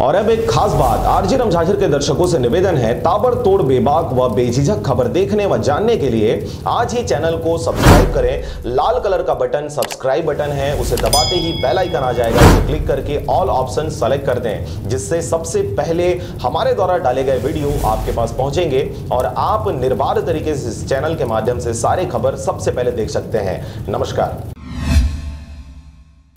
और अब एक खास बात, आरजे रमझाझर के दर्शकों से निवेदन है, ताबड़तोड़ बेबाक व बेझिझक खबर देखने व जानने के लिए आज ही चैनल को सब्सक्राइब करें। लाल कलर का बटन सब्सक्राइब बटन है, उसे दबाते ही बेल आइकन आ जाएगा, उसे क्लिक करके ऑल ऑप्शन सेलेक्ट कर दें, जिससे सबसे पहले हमारे द्वारा डाले गए वीडियो आपके पास पहुंचेंगे और आप निर्बाध तरीके से इस चैनल के माध्यम से सारी खबर सबसे पहले देख सकते हैं।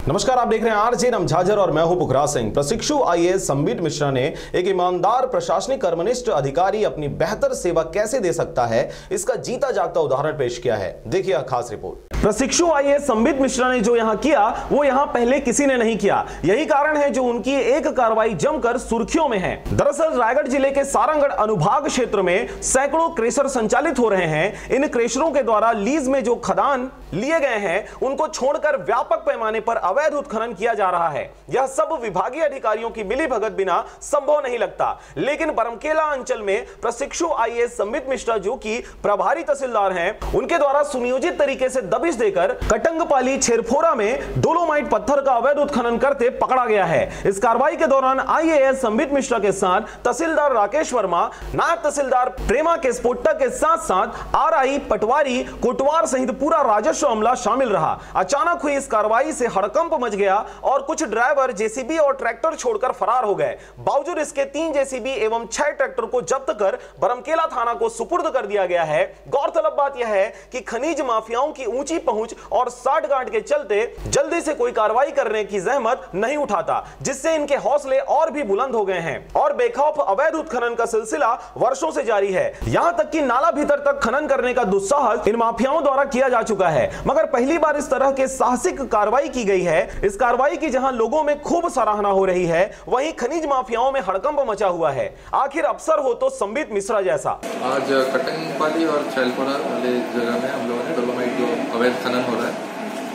नमस्कार, आप देख रहे हैं आरजे रमझाझर और मैं हूं पुखराज सिंह। प्रशिक्षु आईएएस संबित मिश्रा ने एक ईमानदार प्रशासनिक कर्मनिष्ठ अधिकारी अपनी बेहतर सेवा कैसे दे सकता है, इसका जीता जागता उदाहरण पेश किया है। देखिए खास रिपोर्ट। प्रशिक्षु आईएएस संबित मिश्रा ने जो यहां किया वो यहां पहले किसी ने नहीं किया। यही कारण है जो उनकी एक कार्रवाई जमकर सुर्खियों में है। दरअसल रायगढ़ जिले के सारंगढ़ अनुभाग क्षेत्र में सैकड़ों क्रेशर संचालित हो रहे हैं। इन क्रेशरों के द्वारा लीज में जो खदान लिए गए हैं उनको छोड़कर व्यापक पैमाने पर अवैध उत्खनन किया जा रहा है। यह सब विभागीय अधिकारियों की मिलीभगत बिना संभव नहीं लगता। लेकिन बरमकेला अंचल में प्रशिक्षु आईएएस संबित मिश्रा जो कि प्रभारी तहसीलदार हैं, उनके द्वारा सुनियोजित तरीके से दबिश देकर कटंगपाली छेरफोरा में डोलोमाइट पत्थर का अवैध उत्खनन करते पकड़ा गया है। इस कार्रवाई के दौरान आईएएस संबित मिश्रा के साथ तहसीलदार राकेश वर्मा, नायब तहसीलदार प्रेमा केसपोट्टा के साथ साथ आरआई पटवारी कोटवार सहित पूरा राजस्व अमला शामिल रहा। अचानक हुई इस कार्रवाई से हड़कंप मच गया और कुछ ड्राइवर जेसीबी और ट्रैक्टर छोड़कर फरार हो गए। बावजूद इसके 3 जेसीबी एवं 6 ट्रैक्टर को जब्त कर बरमकेला थाना को सुपुर्द कर दिया गया है। गौरतलब बात यह है कि खनिज माफियाओं की ऊंची पहुंच और साठगांठ के चलते जल्दी से कोई कार्रवाई करने की जहमत नहीं उठाता, जिससे इनके हौसले और भी बुलंद हो गए हैं और बेखौफ अवैध उत्खनन का सिलसिला वर्षों से जारी है। यहां तक कि नाला भीतर तक खनन करने का दुस्साहस इन माफियाओं द्वारा किया जा चुका है। मगर पहली बार इस तरह के साहसिक कार्रवाई की गई है। इस कार्रवाई की जहां लोगों में खूब सराहना हो रही है, वहीं खनिज माफियाओं में हड़कंप मचा हुआ है। आखिर अफसर हो तो संबित मिश्रा जैसा। आज कटंगपाली और छैलपुरा वाले जगह में हम लोगों ने डोलोमाइट जो अवैध खनन हो रहा है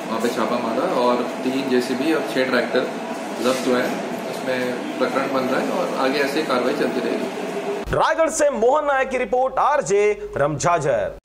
वहाँ पे छापा मारा और 3 जेसीबी और 6 ट्रैक्टर जब्त हुए हैं। इसमें प्रकरण बन रहा है और आगे ऐसे कार्रवाई चलती रहेगी। रायगढ़ से मोहन नायक की रिपोर्ट, आरजे रमझाझर।